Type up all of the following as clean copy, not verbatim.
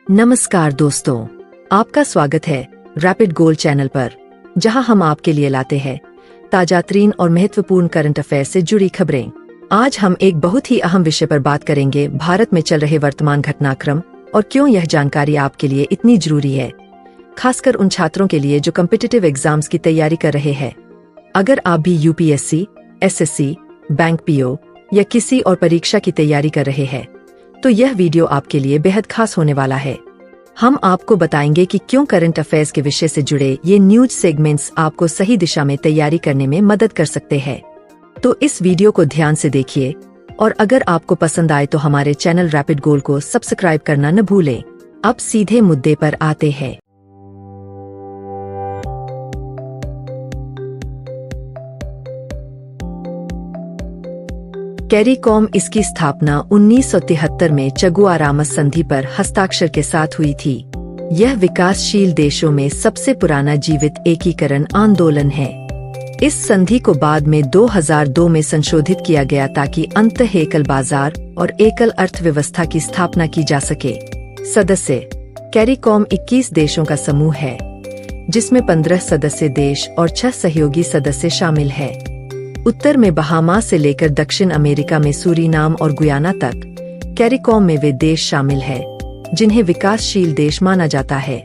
नमस्कार दोस्तों, आपका स्वागत है रैपिड गोल चैनल पर, जहां हम आपके लिए लाते हैं ताजातरीन और महत्वपूर्ण करंट अफेयर से जुड़ी खबरें। आज हम एक बहुत ही अहम विषय पर बात करेंगे, भारत में चल रहे वर्तमान घटनाक्रम और क्यों यह जानकारी आपके लिए इतनी जरूरी है, खासकर उन छात्रों के लिए जो कॉम्पिटिटिव एग्जाम्स की तैयारी कर रहे हैं। अगर आप भी यूपीएससी, एसएससी, बैंक पीओ या किसी और परीक्षा की तैयारी कर रहे हैं, तो यह वीडियो आपके लिए बेहद खास होने वाला है। हम आपको बताएंगे कि क्यों करंट अफेयर्स के विषय से जुड़े ये न्यूज सेगमेंट्स आपको सही दिशा में तैयारी करने में मदद कर सकते हैं। तो इस वीडियो को ध्यान से देखिए और अगर आपको पसंद आए तो हमारे चैनल रैपिड गोल को सब्सक्राइब करना न भूलें। अब सीधे मुद्दे पर आते हैं। कैरिकॉम इसकी स्थापना 1973 में चगुआरामस संधि पर हस्ताक्षर के साथ हुई थी। यह विकासशील देशों में सबसे पुराना जीवित एकीकरण आंदोलन है। इस संधि को बाद में 2002 में संशोधित किया गया ताकि अंतः एकल बाजार और एकल अर्थव्यवस्था की स्थापना की जा सके। सदस्य कैरिकॉम 21 देशों का समूह है, जिसमें 15 सदस्य देश और 6 सहयोगी सदस्य शामिल है। उत्तर में बहामा से लेकर दक्षिण अमेरिका में सूरीनाम और गुयाना तक कैरिकॉम में वे देश शामिल हैं, जिन्हें विकासशील देश माना जाता है।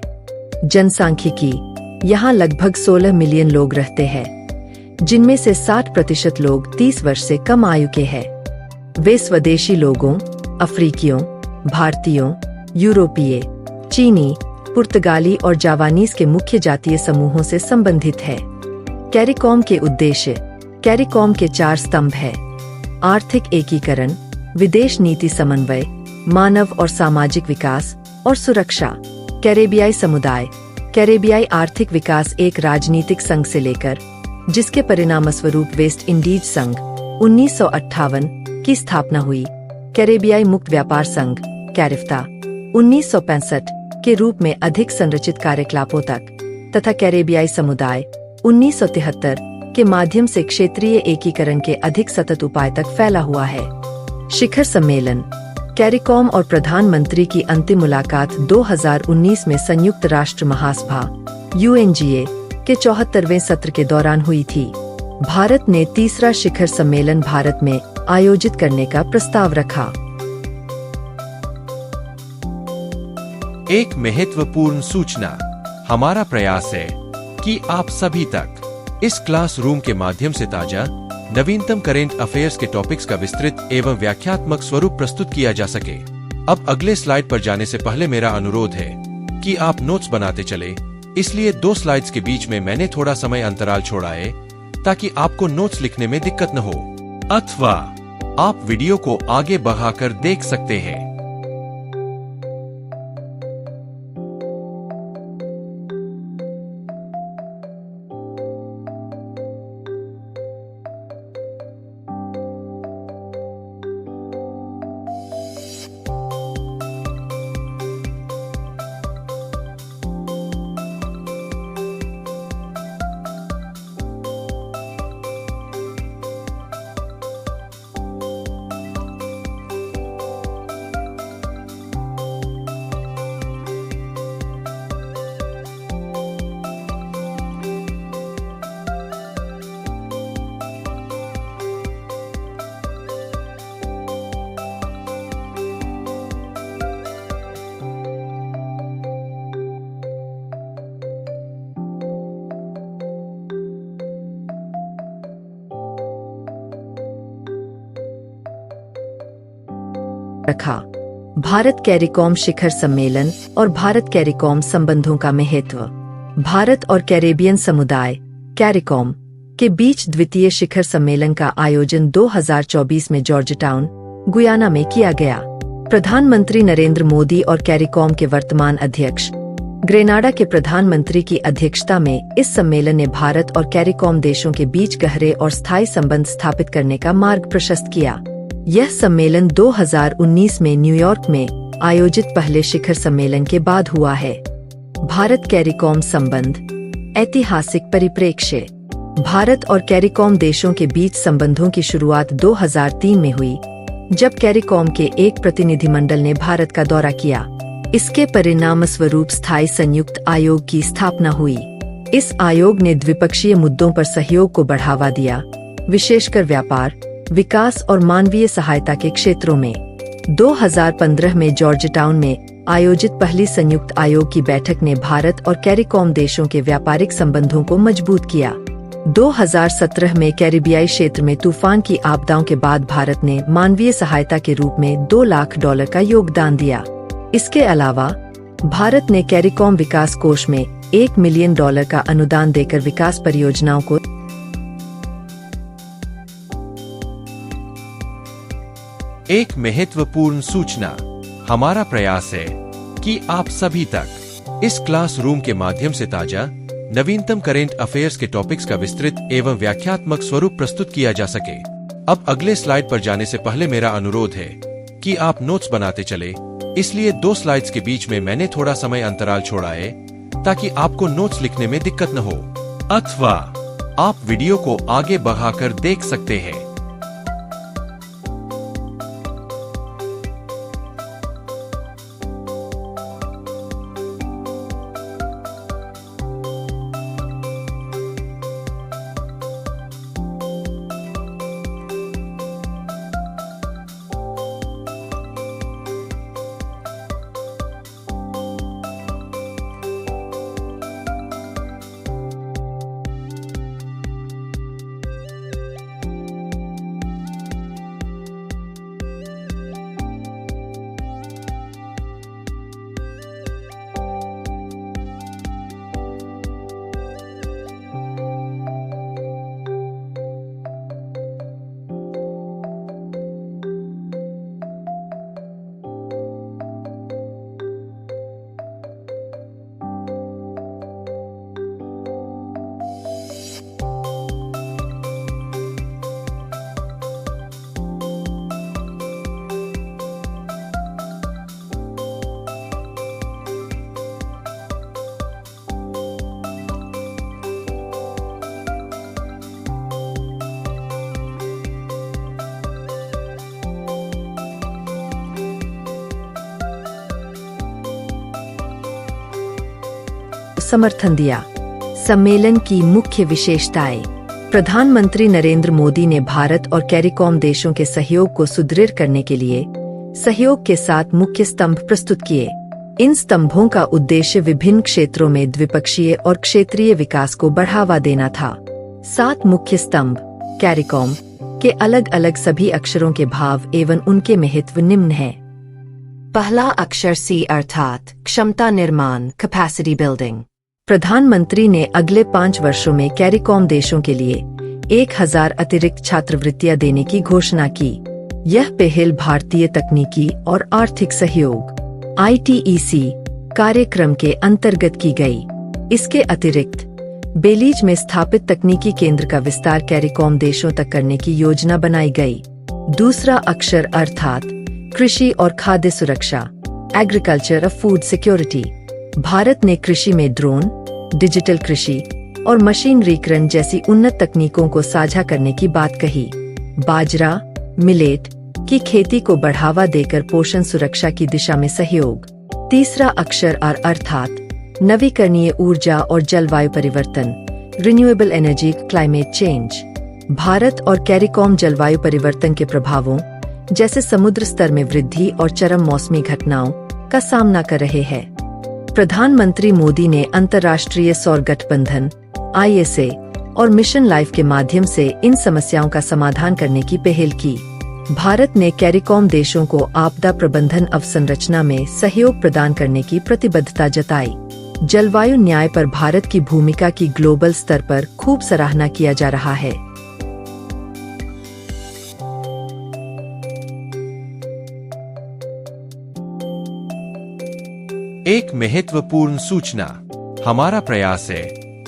जनसांख्यिकी यहाँ लगभग 16 मिलियन लोग रहते हैं, जिनमें से 60% लोग 30 वर्ष से कम आयु के हैं। वे स्वदेशी लोगों, अफ्रीकियों, भारतीयों, यूरोपीय, चीनी, पुर्तगाली और जावानीज के मुख्य जातीय समूहों से संबंधित है। कैरिकॉम के उद्देश्य कैरिकॉम के 4 स्तंभ है: आर्थिक एकीकरण, विदेश नीति समन्वय, मानव और सामाजिक विकास और सुरक्षा। कैरेबियाई समुदाय कैरेबियाई आर्थिक विकास एक राजनीतिक संघ से लेकर, जिसके परिणामस्वरूप वेस्ट इंडीज संघ 1958 की स्थापना हुई, कैरेबियाई मुक्त व्यापार संघ कैरिफ्ता 1965 के रूप में अधिक संरचित कार्यकलापों तक, तथा कैरेबियाई समुदाय 1973 के माध्यम से क्षेत्रीय एकीकरण के अधिक सतत उपाय तक फैला हुआ है। शिखर सम्मेलन कैरिकॉम और प्रधानमंत्री की अंतिम मुलाकात 2019 में संयुक्त राष्ट्र महासभा UNGA के 74वें सत्र के दौरान हुई थी। भारत ने तीसरा शिखर सम्मेलन भारत में आयोजित करने का प्रस्ताव रखा। एक महत्वपूर्ण सूचना, हमारा प्रयास है कि आप सभी तक इस क्लासरूम के माध्यम से ताजा नवीनतम करेंट अफेयर्स के टॉपिक्स का विस्तृत एवं व्याख्यात्मक स्वरूप प्रस्तुत किया जा सके। अब अगले स्लाइड पर जाने से पहले मेरा अनुरोध है कि आप नोट्स बनाते चले, इसलिए 2 स्लाइड्स के बीच में मैंने थोड़ा समय अंतराल छोड़ा है ताकि आपको नोट्स लिखने में दिक्कत न हो, अथवा आप वीडियो को आगे बढ़ाकर देख सकते हैं। रखा। भारत कैरिकॉम शिखर सम्मेलन और भारत कैरिकॉम संबंधों का महत्व। भारत और कैरेबियन समुदाय कैरिकॉम के बीच द्वितीय शिखर सम्मेलन का आयोजन 2024 में जॉर्ज टाउन, गुयाना में किया गया। प्रधानमंत्री नरेंद्र मोदी और कैरिकॉम के वर्तमान अध्यक्ष ग्रेनाडा के प्रधानमंत्री की अध्यक्षता में इस सम्मेलन ने भारत और कैरिकॉम देशों के बीच गहरे और स्थायी संबंध स्थापित करने का मार्ग प्रशस्त किया। यह सम्मेलन 2019 में न्यूयॉर्क में आयोजित पहले शिखर सम्मेलन के बाद हुआ है। भारत कैरिकॉम संबंध ऐतिहासिक परिप्रेक्ष्य। भारत और कैरिकॉम देशों के बीच संबंधों की शुरुआत 2003 में हुई, जब कैरिकॉम के एक प्रतिनिधिमंडल ने भारत का दौरा किया। इसके परिणाम स्वरूप स्थायी संयुक्त आयोग की स्थापना हुई। इस आयोग ने द्विपक्षीय मुद्दों पर सहयोग को बढ़ावा दिया, विशेषकर व्यापार, विकास और मानवीय सहायता के क्षेत्रों में। 2015 में जॉर्जटाउन में आयोजित पहली संयुक्त आयोग की बैठक ने भारत और कैरिकॉम देशों के व्यापारिक संबंधों को मजबूत किया। 2017 में कैरिबियाई क्षेत्र में तूफान की आपदाओं के बाद भारत ने मानवीय सहायता के रूप में $2 लाख का योगदान दिया। इसके अलावा भारत ने कैरिकॉम विकास कोष में $1 मिलियन का अनुदान देकर विकास परियोजनाओं को एक महत्वपूर्ण सूचना। हमारा प्रयास है कि आप सभी तक इस क्लासरूम के माध्यम से ताजा नवीनतम करेंट अफेयर्स के टॉपिक्स का विस्तृत एवं व्याख्यात्मक स्वरूप प्रस्तुत किया जा सके। अब अगले स्लाइड पर जाने से पहले मेरा अनुरोध है कि आप नोट्स बनाते चले, इसलिए 2 स्लाइड्स के बीच में मैंने थोड़ा समय अंतराल छोड़ा है ताकि आपको नोट्स लिखने में दिक्कत न हो, अथवा आप वीडियो को आगे बढ़ाकर देख सकते हैं। समर्थन दिया। सम्मेलन की मुख्य विशेषताएं। प्रधानमंत्री नरेंद्र मोदी ने भारत और कैरिकॉम देशों के सहयोग को सुदृढ़ करने के लिए सहयोग के 7 मुख्य स्तंभ प्रस्तुत किए। इन स्तंभों का उद्देश्य विभिन्न क्षेत्रों में द्विपक्षीय और क्षेत्रीय विकास को बढ़ावा देना था। 7 मुख्य स्तंभ कैरिकॉम के अलग अलग सभी अक्षरों के भाव एवं उनके महत्व निम्न हैं। पहला अक्षर C अर्थात क्षमता निर्माण, कैपेसिटी बिल्डिंग। प्रधानमंत्री ने अगले 5 वर्षों में कैरिकॉम देशों के लिए 1000 अतिरिक्त छात्रवृत्तियां देने की घोषणा की। यह पहल भारतीय तकनीकी और आर्थिक सहयोग ITEC कार्यक्रम के अंतर्गत की गई। इसके अतिरिक्त बेलीज में स्थापित तकनीकी केंद्र का विस्तार कैरिकॉम देशों तक करने की योजना बनाई गई। दूसरा अक्षर अर्थात कृषि और खाद्य सुरक्षा, एग्रीकल्चर और फूड सिक्योरिटी। भारत ने कृषि में ड्रोन, डिजिटल कृषि और मशीनरीकरण जैसी उन्नत तकनीकों को साझा करने की बात कही। बाजरा, मिलेट की खेती को बढ़ावा देकर पोषण सुरक्षा की दिशा में सहयोग। तीसरा अक्षर R अर्थात नवीकरणीय ऊर्जा और जलवायु परिवर्तन, renewable energy, climate change. Bharat और कैरिकॉम जलवायु परिवर्तन के प्रभावों जैसे समुद्र स्तर में वृद्धि और चरम मौसमी घटनाओं का सामना कर रहे हैं। प्रधानमंत्री मोदी ने अंतर्राष्ट्रीय सौर गठबंधन ISA और मिशन लाइफ के माध्यम से इन समस्याओं का समाधान करने की पहल की। भारत ने कैरिकॉम देशों को आपदा प्रबंधन अवसंरचना में सहयोग प्रदान करने की प्रतिबद्धता जताई। जलवायु न्याय पर भारत की भूमिका की ग्लोबल स्तर पर खूब सराहना किया जा रहा है। एक महत्वपूर्ण सूचना। हमारा प्रयास है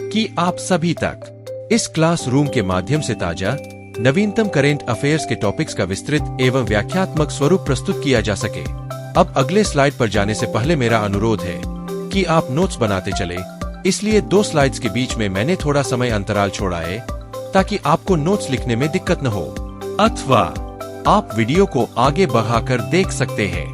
कि आप सभी तक इस क्लासरूम के माध्यम से ताजा नवीनतम करेंट अफेयर्स के टॉपिक्स का विस्तृत एवं व्याख्यात्मक स्वरूप प्रस्तुत किया जा सके। अब अगले स्लाइड पर जाने से पहले मेरा अनुरोध है कि आप नोट्स बनाते चले, इसलिए 2 स्लाइड्स के बीच में मैंने थोड़ा समय अंतराल छोड़ा है ताकि आपको नोट्स लिखने में दिक्कत न हो, अथवा आप वीडियो को आगे बढ़ाकर देख सकते हैं।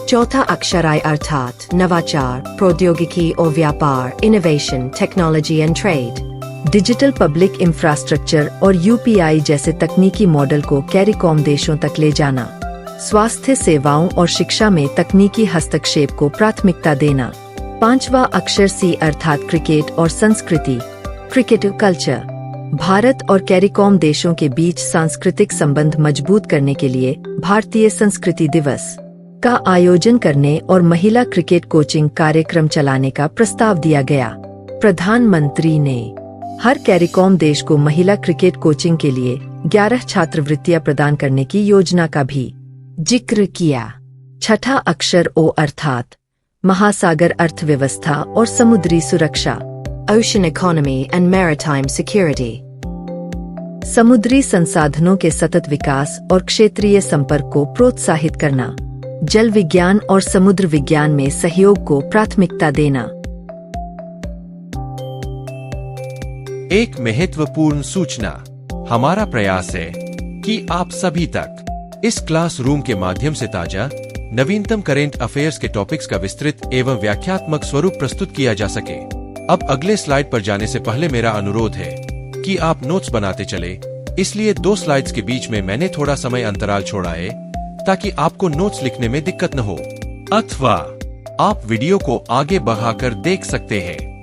चौथा अक्षर I अर्थात नवाचार, प्रौद्योगिकी और व्यापार, innovation, technology and trade. Digital public infrastructure और UPI जैसे तकनीकी मॉडल को कैरिकॉम देशों तक ले जाना। स्वास्थ्य सेवाओं और शिक्षा में तकनीकी हस्तक्षेप को प्राथमिकता देना। पांचवा अक्षर C अर्थात क्रिकेट और संस्कृति, क्रिकेट कल्चर। भारत और कैरिकॉम देशों के बीच सांस्कृतिक संबंध मजबूत करने के लिए भारतीय संस्कृति दिवस का आयोजन करने और महिला क्रिकेट कोचिंग कार्यक्रम चलाने का प्रस्ताव दिया गया। प्रधानमंत्री ने हर कैरिकॉम देश को महिला क्रिकेट कोचिंग के लिए 11 छात्रवृत्तियां प्रदान करने की योजना का भी जिक्र किया। छठा अक्षर O अर्थात महासागर अर्थव्यवस्था और समुद्री सुरक्षा, ocean economy and maritime security. समुद्री संसाधनों के सतत विकास और क्षेत्रीय संपर्क को प्रोत्साहित करना, जल विज्ञान और समुद्र विज्ञान में सहयोग को प्राथमिकता देना। एक महत्वपूर्ण सूचना, हमारा प्रयास है कि आप सभी तक इस क्लासरूम के माध्यम से ताजा नवीनतम करेंट अफेयर्स के टॉपिक्स का विस्तृत एवं व्याख्यात्मक स्वरूप प्रस्तुत किया जा सके। अब अगले स्लाइड पर जाने से पहले मेरा अनुरोध है कि आप नोट्स बनाते चले, इसलिए 2 स्लाइड्स के बीच में मैंने थोड़ा समय अंतराल छोड़ा है ताकि आपको नोट्स लिखने में दिक्कत न हो, अथवा आप वीडियो को आगे बढ़ाकर देख सकते हैं।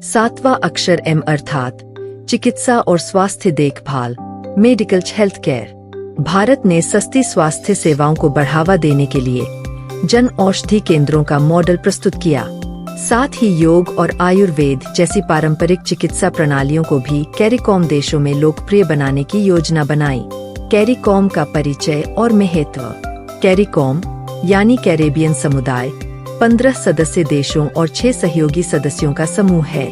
सातवां अक्षर M अर्थात चिकित्सा और स्वास्थ्य देखभाल, मेडिकल हेल्थ केयर। भारत ने सस्ती स्वास्थ्य सेवाओं को बढ़ावा देने के लिए जन औषधि केंद्रों का मॉडल प्रस्तुत किया। साथ ही योग और आयुर्वेद जैसी पारंपरिक चिकित्सा प्रणालियों को भी कैरिकॉम देशों में लोकप्रिय बनाने की योजना बनाई। कैरिकॉम का परिचय और महत्व। कैरिकॉम यानी कैरेबियन समुदाय 15 सदस्य देशों और 6 सहयोगी सदस्यों का समूह है।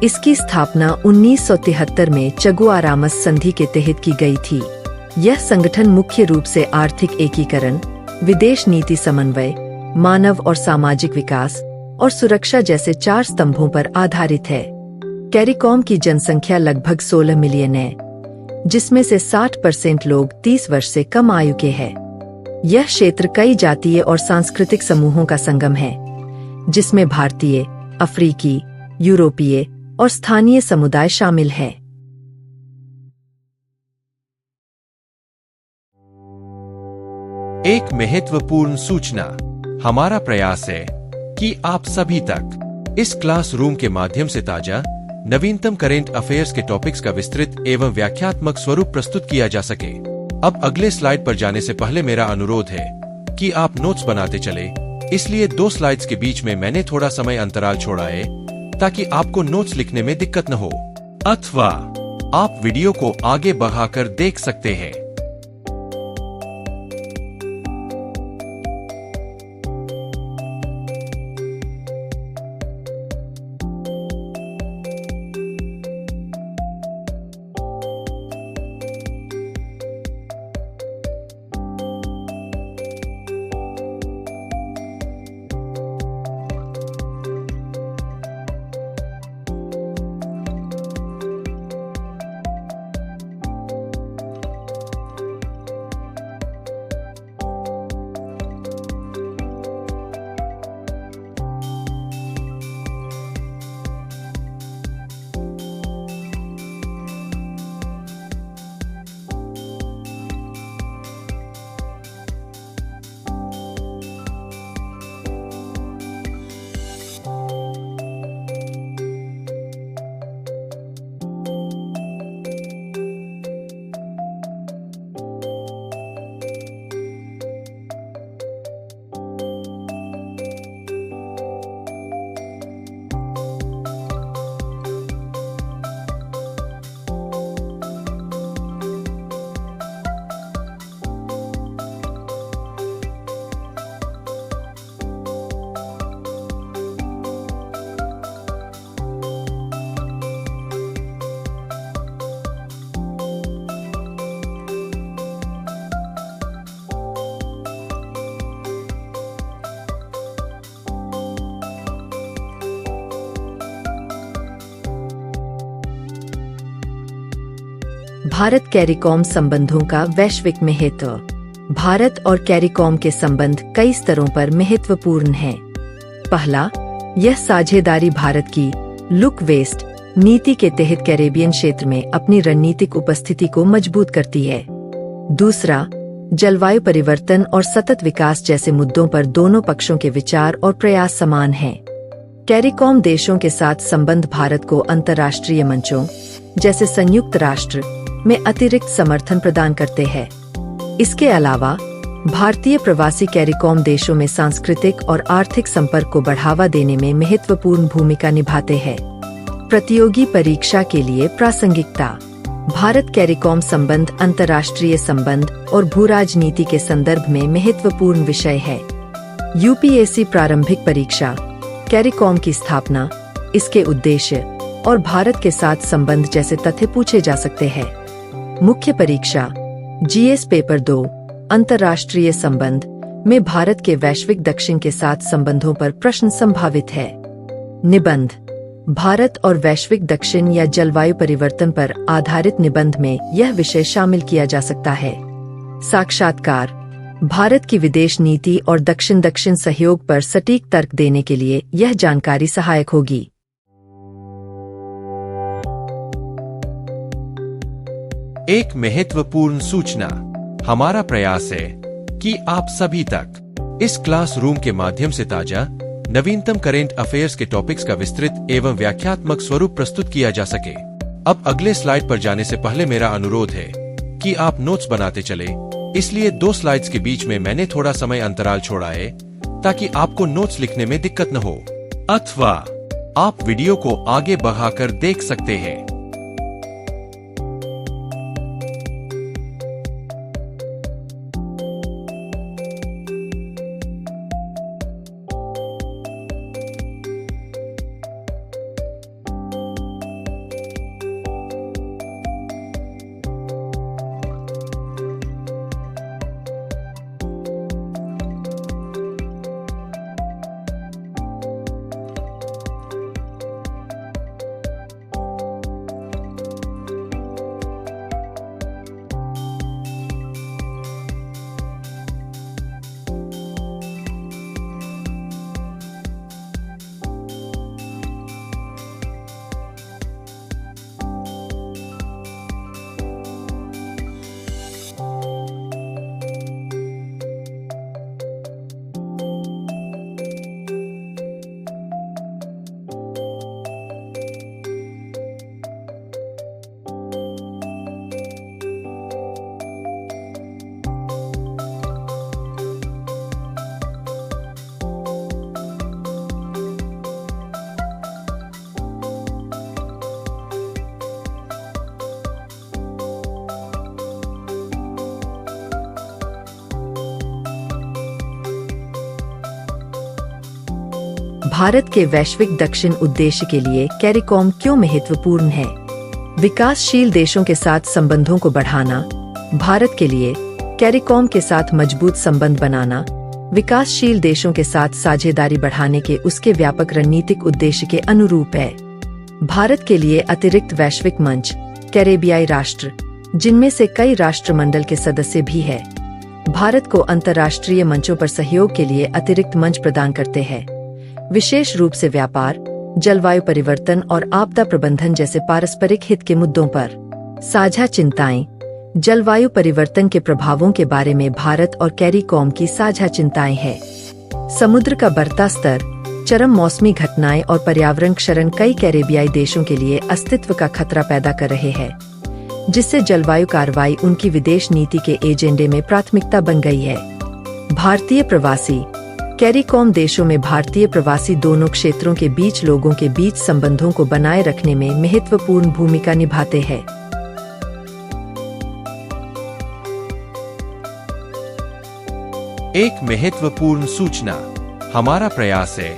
इसकी स्थापना 1973 में चगुआ रामस संधि के तहत की गई थी। यह संगठन मुख्य रूप से आर्थिक एकीकरण, विदेश नीति समन्वय, मानव और सामाजिक विकास और सुरक्षा जैसे 4 स्तंभों पर आधारित है। कैरिकॉम की जनसंख्या लगभग 16 मिलियन है, जिसमें से 60% लोग 30 वर्ष से कम आयु के हैं। यह क्षेत्र कई जातीय और सांस्कृतिक समूहों का संगम है, जिसमें भारतीय, अफ्रीकी, यूरोपीय और स्थानीय समुदाय शामिल हैं। एक महत्वपूर्ण सूचना, हमारा प्रयास है कि आप सभी तक इस क्लासरूम के माध्यम से ताजा नवीनतम करेंट अफेयर्स के टॉपिक्स का विस्तृत एवं व्याख्यात्मक स्वरूप प्रस्तुत किया जा सके। अब अगले स्लाइड पर जाने से पहले मेरा अनुरोध है कि आप नोट्स बनाते चले, इसलिए 2 स्लाइड्स के बीच में मैंने थोड़ा समय अंतराल छोड़ा है ताकि आपको नोट्स लिखने में दिक्कत न हो, अथवा आप वीडियो को आगे बढ़ाकर देख सकते हैं। भारत कैरिकॉम संबंधों का वैश्विक महत्व। भारत और कैरिकॉम के संबंध कई स्तरों पर महत्वपूर्ण हैं। पहला, यह साझेदारी भारत की लुक वेस्ट नीति के तहत कैरेबियन क्षेत्र में अपनी रणनीतिक उपस्थिति को मजबूत करती है। दूसरा, जलवायु परिवर्तन और सतत विकास जैसे मुद्दों पर दोनों पक्षों के विचार और प्रयास समान हैं। कैरिकॉम देशों के साथ संबंध भारत को अंतर्राष्ट्रीय मंचों जैसे संयुक्त राष्ट्र में अतिरिक्त समर्थन प्रदान करते हैं। इसके अलावा भारतीय प्रवासी कैरिकॉम देशों में सांस्कृतिक और आर्थिक संपर्क को बढ़ावा देने में महत्वपूर्ण भूमिका निभाते हैं। प्रतियोगी परीक्षा के लिए प्रासंगिकता। भारत कैरिकॉम संबंध अंतर्राष्ट्रीय संबंध और भू राजनीति के संदर्भ में महत्वपूर्ण विषय है। यूपीएससी प्रारंभिक परीक्षा, कैरिकॉम की स्थापना, इसके उद्देश्य और भारत के साथ संबंध जैसे तथ्य पूछे जा सकते हैं। मुख्य परीक्षा, जीएस पेपर 2, अंतर्राष्ट्रीय संबंध में भारत के वैश्विक दक्षिण के साथ संबंधों पर प्रश्न संभावित है। निबंध, भारत और वैश्विक दक्षिण या जलवायु परिवर्तन पर आधारित निबंध में यह विषय शामिल किया जा सकता है। साक्षात्कार, भारत की विदेश नीति और दक्षिण सहयोग पर सटीक तर्क देने के लिए यह जानकारी सहायक होगी। एक महत्वपूर्ण सूचना, हमारा प्रयास है कि आप सभी तक इस क्लासरूम के माध्यम से ताजा नवीनतम करेंट अफेयर्स के टॉपिक्स का विस्तृत एवं व्याख्यात्मक स्वरूप प्रस्तुत किया जा सके। अब अगले स्लाइड पर जाने से पहले मेरा अनुरोध है कि आप नोट्स बनाते चले, इसलिए 2 स्लाइड्स के बीच में मैंने थोड़ा समय अंतराल छोड़ा है ताकि आपको नोट्स लिखने में दिक्कत न हो, अथवा आप वीडियो को आगे बढ़ाकर देख सकते हैं। भारत के वैश्विक दक्षिण उद्देश्य के लिए कैरिकॉम क्यों महत्वपूर्ण है? विकासशील देशों के साथ संबंधों को बढ़ाना। भारत के लिए कैरिकॉम के साथ मजबूत संबंध बनाना विकासशील देशों के साथ साझेदारी बढ़ाने के उसके व्यापक रणनीतिक उद्देश्य के अनुरूप है। भारत के लिए अतिरिक्त वैश्विक मंच, कैरेबियाई राष्ट्र, जिनमें से कई राष्ट्रमंडल के सदस्य भी है, भारत को अंतर्राष्ट्रीय मंचों पर सहयोग के लिए अतिरिक्त मंच प्रदान करते हैं, विशेष रूप से व्यापार, जलवायु परिवर्तन और आपदा प्रबंधन जैसे पारस्परिक हित के मुद्दों पर। साझा चिंताएं, जलवायु परिवर्तन के प्रभावों के बारे में भारत और कैरिकॉम की साझा चिंताएं हैं। समुद्र का बढ़ता स्तर, चरम मौसमी घटनाएं और पर्यावरण क्षरण कई कैरेबियाई देशों के लिए अस्तित्व का खतरा पैदा कर रहे हैं, जिससे जलवायु कार्रवाई उनकी विदेश नीति के एजेंडे में प्राथमिकता बन गई है। भारतीय प्रवासी, कैरिकॉम देशों में भारतीय प्रवासी दोनों क्षेत्रों के बीच लोगों के बीच संबंधों को बनाए रखने में महत्वपूर्ण भूमिका निभाते हैं। एक महत्वपूर्ण सूचना, हमारा प्रयास है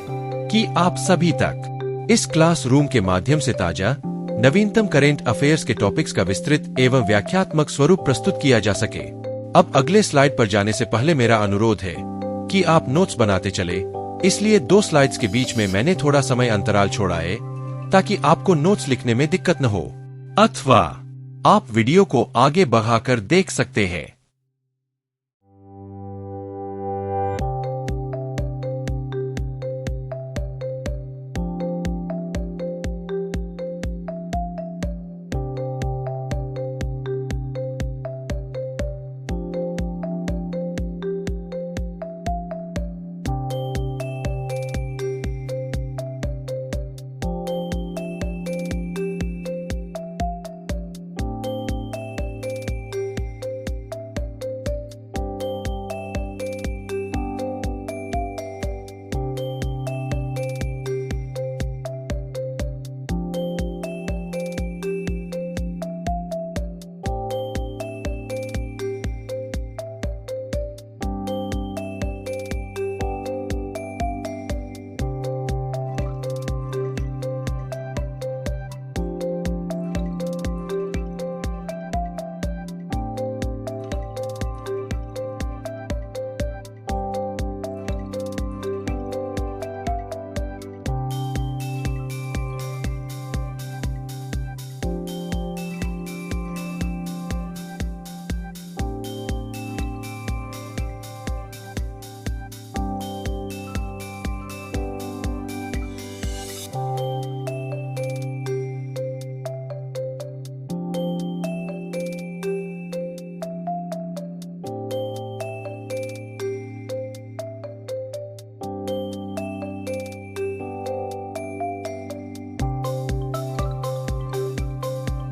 कि आप सभी तक इस क्लासरूम के माध्यम से ताजा नवीनतम करेंट अफेयर्स के टॉपिक्स का विस्तृत एवं व्याख्यात्मक स्वरूप प्रस्तुत किया जा सके। अब अगले स्लाइड पर जाने से पहले मेरा अनुरोध है कि आप नोट्स बनाते चले, इसलिए 2 स्लाइड्स के बीच में मैंने थोड़ा समय अंतराल छोड़ा है ताकि आपको नोट्स लिखने में दिक्कत न हो, अथवा आप वीडियो को आगे बढ़ाकर देख सकते हैं।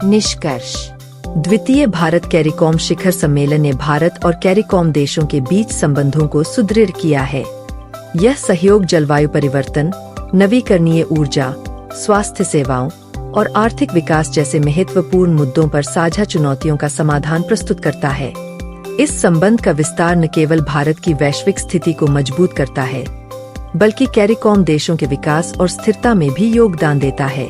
निष्कर्ष। द्वितीय भारत कैरिकॉम शिखर सम्मेलन ने भारत और कैरिकॉम देशों के बीच संबंधों को सुदृढ़ किया है। यह सहयोग जलवायु परिवर्तन, नवीकरणीय ऊर्जा, स्वास्थ्य सेवाओं और आर्थिक विकास जैसे महत्वपूर्ण मुद्दों पर साझा चुनौतियों का समाधान प्रस्तुत करता है। इस संबंध का विस्तार न केवल भारत की वैश्विक स्थिति को मजबूत करता है, बल्कि कैरिकॉम देशों के विकास और स्थिरता में भी योगदान देता है।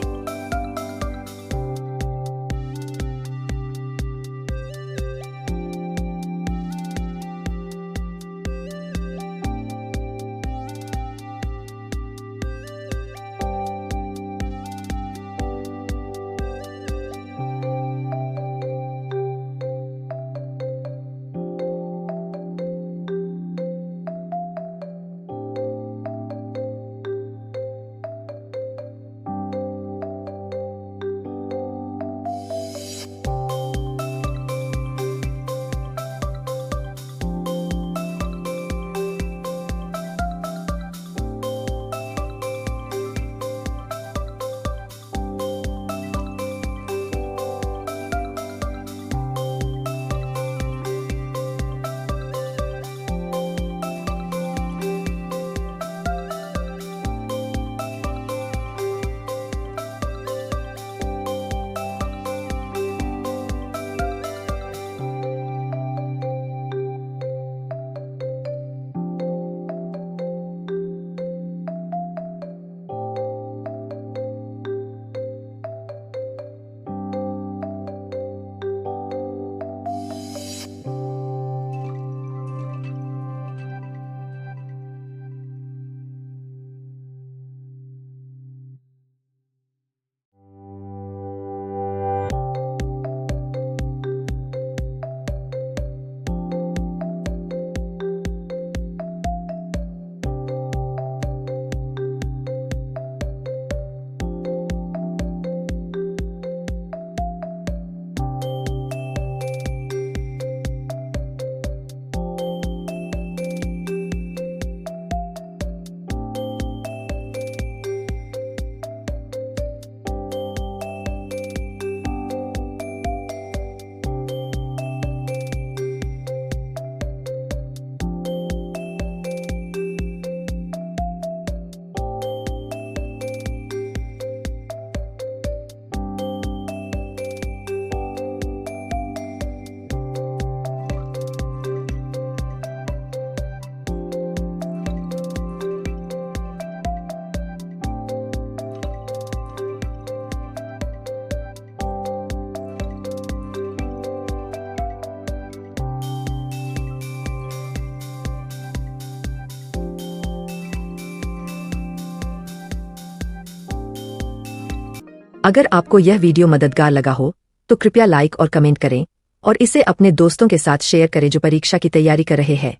अगर आपको यह वीडियो मददगार लगा हो तो कृपया लाइक और कमेंट करें और इसे अपने दोस्तों के साथ शेयर करें जो परीक्षा की तैयारी कर रहे हैं।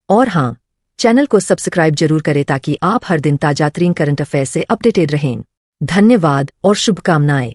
और हाँ, चैनल को सब्सक्राइब जरूर करें ताकि आप हर दिन ताजा तरीन करंट अफेयर से अपडेटेड रहें। धन्यवाद और शुभकामनाएं।